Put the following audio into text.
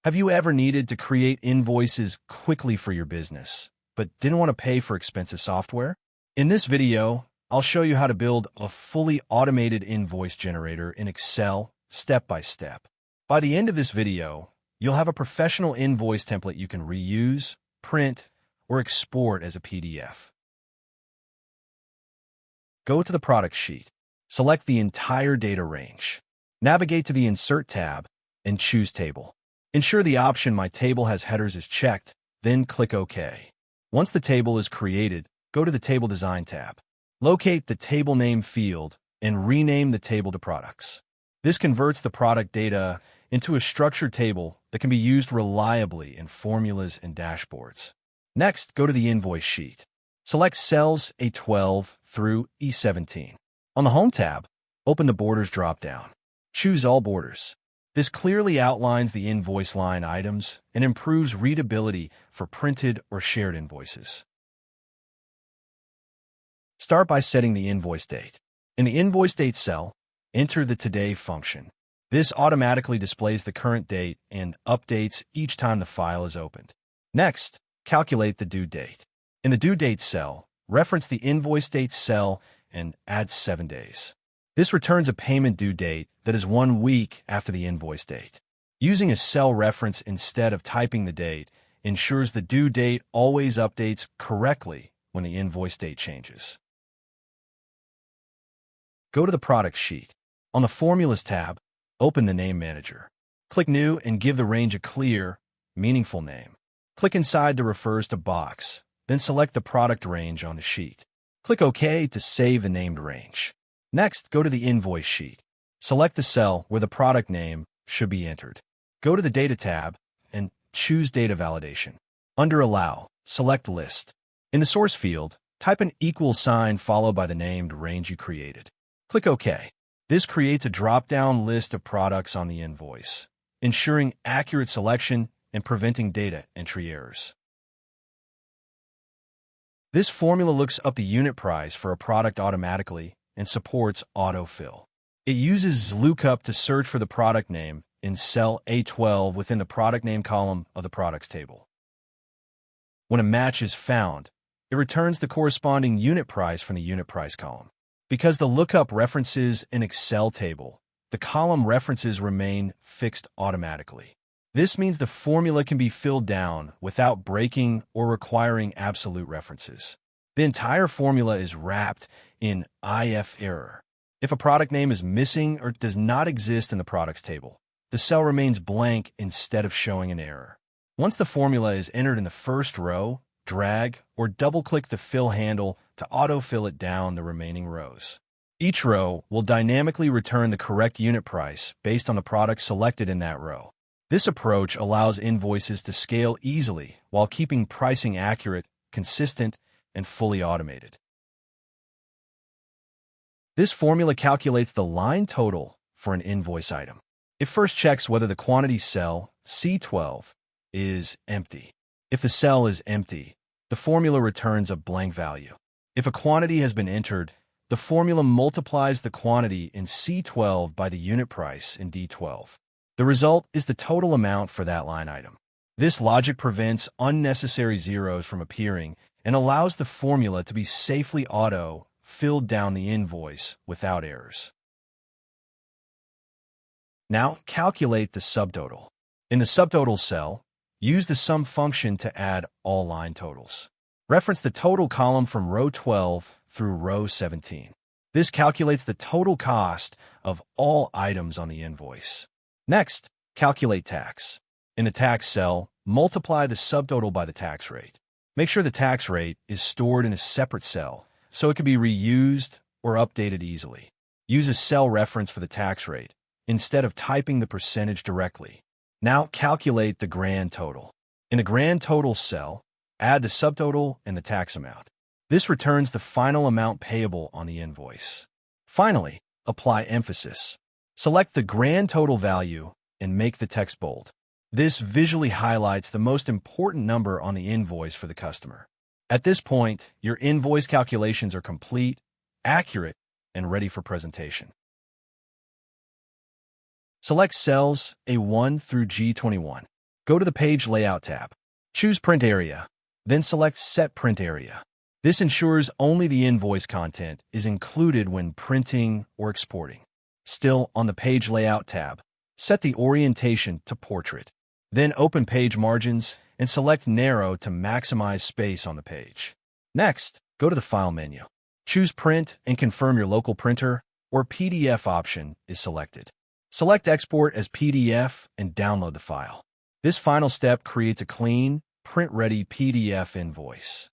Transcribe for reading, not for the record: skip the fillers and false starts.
Have you ever needed to create invoices quickly for your business, but didn't want to pay for expensive software? In this video, I'll show you how to build a fully automated invoice generator in Excel step by step. By the end of this video, you'll have a professional invoice template you can reuse, print, or export as a PDF. Go to the product sheet. Select the entire data range. Navigate to the Insert tab and choose Table. Ensure the option My Table Has Headers is checked, then click OK. Once the table is created, go to the Table Design tab. Locate the table name field and rename the table to Products. This converts the product data into a structured table that can be used reliably in formulas and dashboards. Next, go to the invoice sheet. Select cells A12 through E17. On the Home tab, open the Borders dropdown. Choose All Borders. This clearly outlines the invoice line items and improves readability for printed or shared invoices. Start by setting the invoice date. In the invoice date cell, enter the Today function. This automatically displays the current date and updates each time the file is opened. Next, calculate the due date. In the due date cell, reference the invoice date cell and add 7 days. This returns a payment due date that is 1 week after the invoice date. Using a cell reference instead of typing the date ensures the due date always updates correctly when the invoice date changes. Go to the product sheet. On the Formulas tab, open the Name Manager. Click New and give the range a clear, meaningful name. Click inside the Refers to box, then select the product range on the sheet. Click OK to save the named range. Next, go to the invoice sheet. Select the cell where the product name should be entered. Go to the Data tab and choose Data Validation. Under Allow, select List. In the source field, type an equal sign followed by the named range you created. Click OK. This creates a drop-down list of products on the invoice, ensuring accurate selection and preventing data entry errors. This formula looks up the unit price for a product automatically and supports autofill. It uses lookup to search for the product name in cell A12 within the product name column of the products table. When a match is found, it returns the corresponding unit price from the unit price column. Because the lookup references an Excel table, the column references remain fixed automatically. This means the formula can be filled down without breaking or requiring absolute references. The entire formula is wrapped in if error. If a product name is missing or does not exist in the products table, the cell remains blank instead of showing an error. Once the formula is entered in the first row, drag or double-click the fill handle to autofill it down the remaining rows. Each row will dynamically return the correct unit price based on the product selected in that row. This approach allows invoices to scale easily while keeping pricing accurate, consistent, and fully automated. This formula calculates the line total for an invoice item. It first checks whether the quantity cell, C12, is empty. If the cell is empty, the formula returns a blank value. If a quantity has been entered, the formula multiplies the quantity in C12 by the unit price in D12. The result is the total amount for that line item. This logic prevents unnecessary zeros from appearing and allows the formula to be safely auto-filled down the invoice without errors. Now, calculate the subtotal. In the subtotal cell, use the sum function to add all line totals. Reference the total column from row 12 through row 17. This calculates the total cost of all items on the invoice. Next, calculate tax. In the tax cell, multiply the subtotal by the tax rate. Make sure the tax rate is stored in a separate cell so it can be reused or updated easily. Use a cell reference for the tax rate instead of typing the percentage directly. Now calculate the grand total. In the grand total cell, add the subtotal and the tax amount. This returns the final amount payable on the invoice. Finally, apply emphasis. Select the grand total value and make the text bold. This visually highlights the most important number on the invoice for the customer. At this point, your invoice calculations are complete, accurate, and ready for presentation. Select cells A1 through G21. Go to the Page Layout tab. Choose Print Area, then select Set Print Area. This ensures only the invoice content is included when printing or exporting. Still, on the Page Layout tab, set the orientation to Portrait. Then open Page Margins and select Narrow to maximize space on the page. Next, go to the File menu. Choose Print and confirm your local printer or PDF option is selected. Select Export as PDF and download the file. This final step creates a clean, print-ready PDF invoice.